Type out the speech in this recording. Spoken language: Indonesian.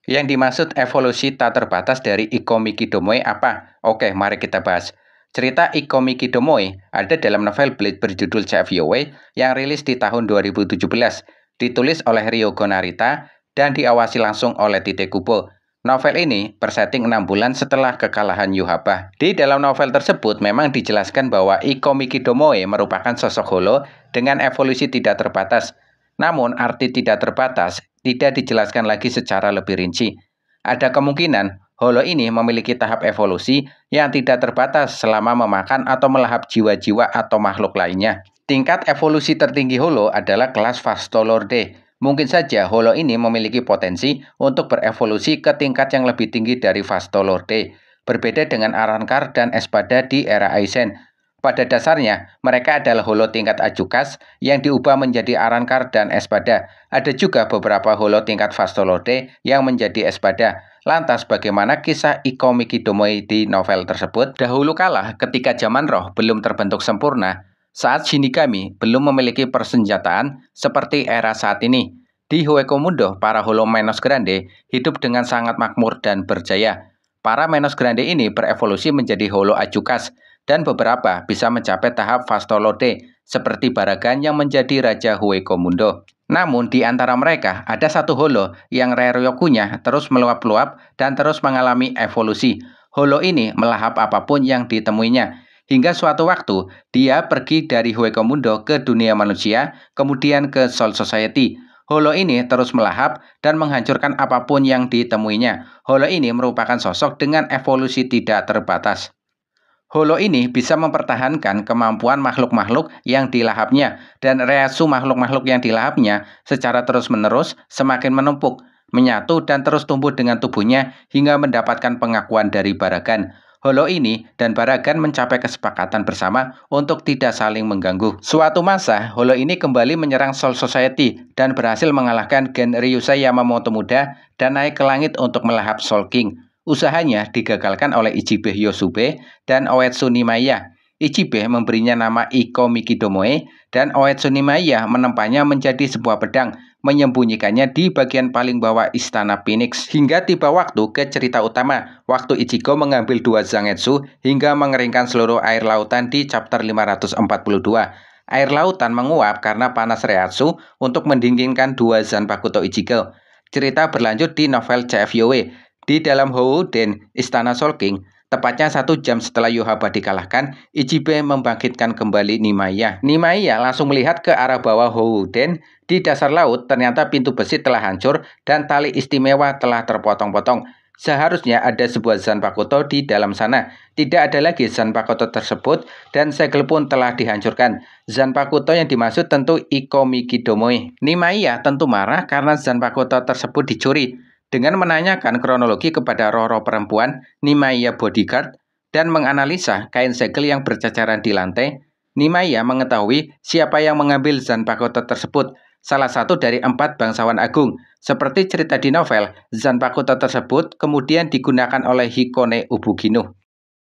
Yang dimaksud evolusi tak terbatas dari Iko Mikidomoe apa? Oke, mari kita bahas. Cerita Iko Mikidomoe ada dalam novel Bleach berjudul CFYOW yang rilis di tahun 2017, ditulis oleh Ryogo Narita dan diawasi langsung oleh Tite Kubo. Novel ini bersetting 6 bulan setelah kekalahan Yhwach. Di dalam novel tersebut memang dijelaskan bahwa Iko Mikidomoe merupakan sosok holo dengan evolusi tidak terbatas. Namun, arti tidak terbatas tidak dijelaskan lagi secara lebih rinci. Ada kemungkinan holo ini memiliki tahap evolusi yang tidak terbatas selama memakan atau melahap jiwa-jiwa atau makhluk lainnya. Tingkat evolusi tertinggi holo adalah kelas Fastolorde. Mungkin saja holo ini memiliki potensi untuk berevolusi ke tingkat yang lebih tinggi dari Fastolorde. Berbeda dengan Arrancar dan Espada di era Aizen. Pada dasarnya, mereka adalah holo tingkat Ajukas yang diubah menjadi Arrancar dan Espada. Ada juga beberapa holo tingkat Fastolorde yang menjadi Espada. Lantas, bagaimana kisah Iko Mikidomoe di novel tersebut? Dahulu kala, ketika zaman roh belum terbentuk sempurna, saat Shinigami belum memiliki persenjataan seperti era saat ini, di Hueco-Mundo, para holo Menos Grande hidup dengan sangat makmur dan berjaya. Para Menos Grande ini berevolusi menjadi holo Ajukas, dan beberapa bisa mencapai tahap Fastolorde, seperti Baragan yang menjadi Raja Hueco-Mundo. Namun di antara mereka ada satu holo yang Reryokunya terus meluap-luap dan terus mengalami evolusi. Holo ini melahap apapun yang ditemuinya. Hingga suatu waktu, dia pergi dari Hueco-Mundo ke dunia manusia, kemudian ke Soul Society. Holo ini terus melahap dan menghancurkan apapun yang ditemuinya. Holo ini merupakan sosok dengan evolusi tidak terbatas. Holo ini bisa mempertahankan kemampuan makhluk-makhluk yang dilahapnya, dan reaksi makhluk-makhluk yang dilahapnya secara terus-menerus semakin menumpuk, menyatu dan terus tumbuh dengan tubuhnya hingga mendapatkan pengakuan dari Baragan. Holo ini dan Baragan mencapai kesepakatan bersama untuk tidak saling mengganggu. Suatu masa, Holo ini kembali menyerang Soul Society dan berhasil mengalahkan Gen Ryusei Yamamoto muda dan naik ke langit untuk melahap Soul King. Usahanya digagalkan oleh Ichibe Hyosube dan Oetsu Nimaiya. Ichibe memberinya nama Iko Mikidomoe dan Oetsu Nimaiya menempahnya menjadi sebuah pedang, menyembunyikannya di bagian paling bawah istana Phoenix. Hingga tiba waktu ke cerita utama, waktu Ichigo mengambil 2 Zangetsu hingga mengeringkan seluruh air lautan di chapter 542. Air lautan menguap karena panas Reiatsu untuk mendinginkan 2 Zanpakuto Ichigo. Cerita berlanjut di novel CFYOW. Di dalam Houden, Istana Soul King, tepatnya 1 jam setelah Yhwach dikalahkan, Ichibe membangkitkan kembali Nimaiya. Nimaiya langsung melihat ke arah bawah Houden. Di dasar laut, ternyata pintu besi telah hancur dan tali istimewa telah terpotong-potong. Seharusnya ada sebuah Zanpakuto di dalam sana. Tidak ada lagi Zanpakuto tersebut dan segel pun telah dihancurkan. Zanpakuto yang dimaksud tentu Iko Mikidomoe. Nimaiya tentu marah karena Zanpakuto tersebut dicuri. Dengan menanyakan kronologi kepada roh-roh perempuan, Nimaiya bodyguard, dan menganalisa kain segel yang berceceran di lantai, Nimaiya mengetahui siapa yang mengambil Zanpakuto tersebut, salah satu dari 4 bangsawan agung. Seperti cerita di novel, Zanpakuto tersebut kemudian digunakan oleh Hikone Ubugino.